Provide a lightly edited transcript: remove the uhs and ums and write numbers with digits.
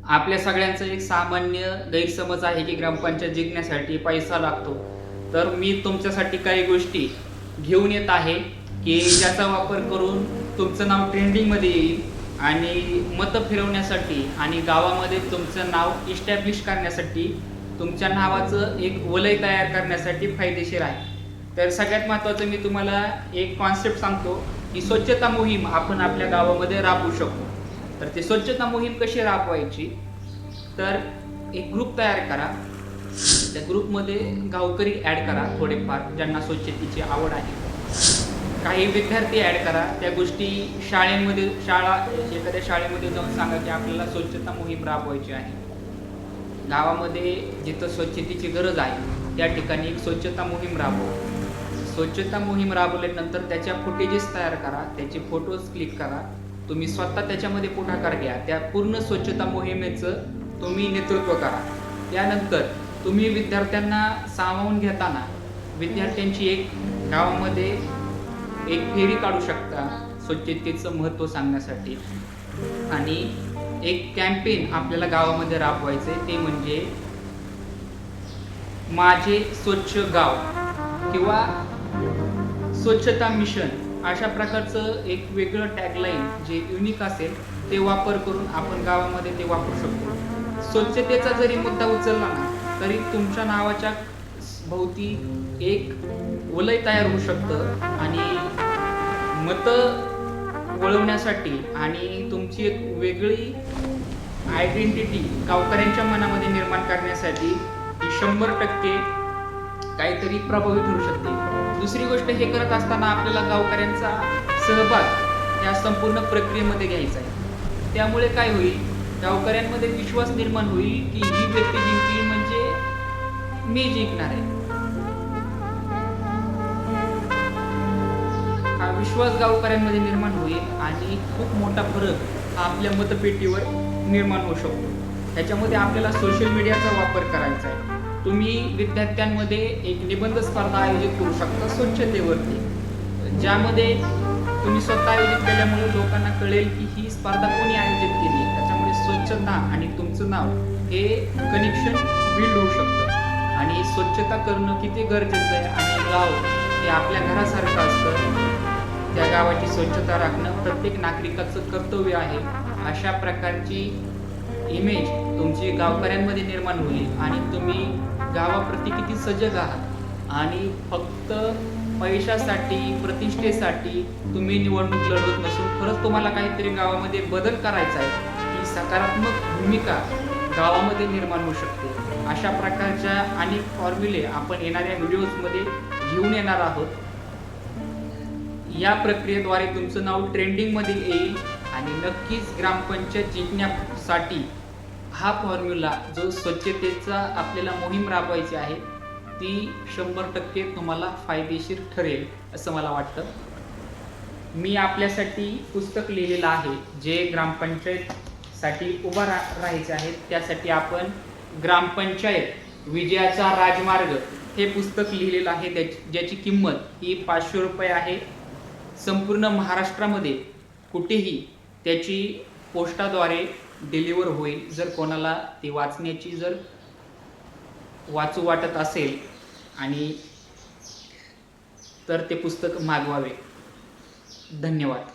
आपल्या सगळ्यांचा एक सामान्य गैरसमज आहे की ग्रामपंचायत जिंकण्यासाठी पैसा लागतो. तर मी तुमच्यासाठी काही गोष्टी घेऊन येत आहे की ज्याचा वापर करून तुमचं नाव ट्रेंडिंगमध्ये येईल आणि मतं फिरवण्यासाठी आणि गावामध्ये तुमचं नाव इस्टॅब्लिश करण्यासाठी तुमच्या नावाचं एक वलय तयार करण्यासाठी फायदेशीर आहे. तर सगळ्यात महत्त्वाचं मी तुम्हाला एक कॉन्सेप्ट सांगतो की स्वच्छता मोहीम आपण आपल्या गावामध्ये राबवू शकतो. तर ती स्वच्छता मोहीम कशी राबवायची, तर एक ग्रुप तयार करा. त्या ग्रुपमध्ये गावकरी ॲड करा, थोडेफार ज्यांना स्वच्छतेची आवड आहे. काही विद्यार्थी ॲड करा. त्या गोष्टी एखाद्या शाळेमध्ये जाऊन सांगा की आपल्याला स्वच्छता मोहीम राबवायची आहे. गावामध्ये जिथं स्वच्छतेची गरज आहे त्या ठिकाणी एक स्वच्छता मोहीम राबवा. स्वच्छता मोहीम राबवल्यानंतर त्याच्या फुटेजेस तयार करा, त्याचे फोटोज क्लिक करा. तुम्ही स्वतः त्याच्यामध्ये पुढाकार घ्या. त्या पूर्ण स्वच्छता मोहिमेचं तुम्ही नेतृत्व करा. त्यानंतर तुम्ही विद्यार्थ्यांना सामावून घेताना विद्यार्थ्यांची एक गावामध्ये एक फेरी काढू शकता स्वच्छतेचं महत्त्व सांगण्यासाठी. आणि एक कॅम्पेन आपल्याला गावामध्ये राबवायचं आहे, ते म्हणजे माझे स्वच्छ गाव किंवा स्वच्छता मिशन. अशा प्रकारचं एक वेगळं टॅगलाईन जे युनिक असेल ते वापर करून आपण गावामध्ये ते वापरू शकतो. स्वच्छतेचा जरी मुद्दा उचलला ना तरी तुमच्या नावाच्या भोवती एक वलय तयार होऊ शकतं आणि मतं वळवण्यासाठी आणि तुमची एक वेगळी आयडेंटिटी गावकऱ्यांच्या मनामध्ये निर्माण करण्यासाठी 100% काहीतरी प्रभावी ठरू शकते. दुसरी गोष्ट, हे करत असताना आपल्याला गावकऱ्यांचा सहभाग या संपूर्ण प्रक्रियेमध्ये घ्यायचा आहे. त्यामुळे काय होईल, गावकऱ्यांमध्ये विश्वास निर्माण होईल की ही व्यक्ती जिंकली म्हणजे मी जिंकणार आहे. हा विश्वास गावकऱ्यांमध्ये निर्माण होईल आणि खूप मोठा फरक आपल्या मतपेटीवर निर्माण होऊ शकतो. त्याच्यामध्ये आपल्याला सोशल मीडियाचा वापर करायचा आहे. तुम्ही विद्यार्थ्यांमध्ये एक निबंध स्पर्धा आयोजित करू शकता स्वच्छतेवरती, ज्यामध्ये तुम्ही स्वतः आयोजित केल्यामुळे लोकांना कळेल की ही स्पर्धा कोणी आयोजित केली. त्याच्यामुळे स्वच्छता आणि तुमचं नाव हे कनेक्शन बिल्ड होऊ शकतं. आणि स्वच्छता करणं किती गरजेचं आहे आणि गाव हे आपल्या घरासारखं असतं. त्या गावाची स्वच्छता राखणं प्रत्येक नागरिकाचं कर्तव्य आहे. अशा प्रकारची इमेज तुमची गावकऱ्यांमध्ये निर्माण होईल आणि तुम्ही गावाप्रती किती सजग आहात आणि फक्त पैशासाठी, प्रतिष्ठेसाठी तुम्ही निवडणूक लढवत नसून खरंच तुम्हाला काहीतरी गावामध्ये बदल करायचा आहे, ही सकारात्मक भूमिका गावामध्ये निर्माण होऊ शकते. अशा प्रकारच्या अनेक फॉर्म्युले आपण येणाऱ्या व्हिडिओजमध्ये घेऊन येणार आहोत. या प्रक्रियेद्वारे तुमचं नाव ट्रेंडिंगमध्ये येईल आणि नक्कीच ग्रामपंचायत जिंकण्यासाठी हा फॉर्म्युला जो स्वच्छतेचा आपल्याला मोहीम राबवायची आहे ती 100% तुम्हाला फायदेशीर ठरेल असं मला वाटतं. मी आपल्यासाठी पुस्तक लिहिलेलं आहे जे ग्रामपंचायतसाठी उभा राहायचे आहे. त्यासाठी आपण ग्रामपंचायत विजयाचा राजमार्ग हे पुस्तक लिहिलेलं आहे, ज्याची किंमत ही 500 रुपये आहे. संपूर्ण महाराष्ट्रामध्ये कुठेही त्याची पोस्टाद्वारे डिलिव्हर होईल. जर कोणाला ती वाचण्याची वाचू वाटत असेल आणि तर ते पुस्तक मागवावे. धन्यवाद.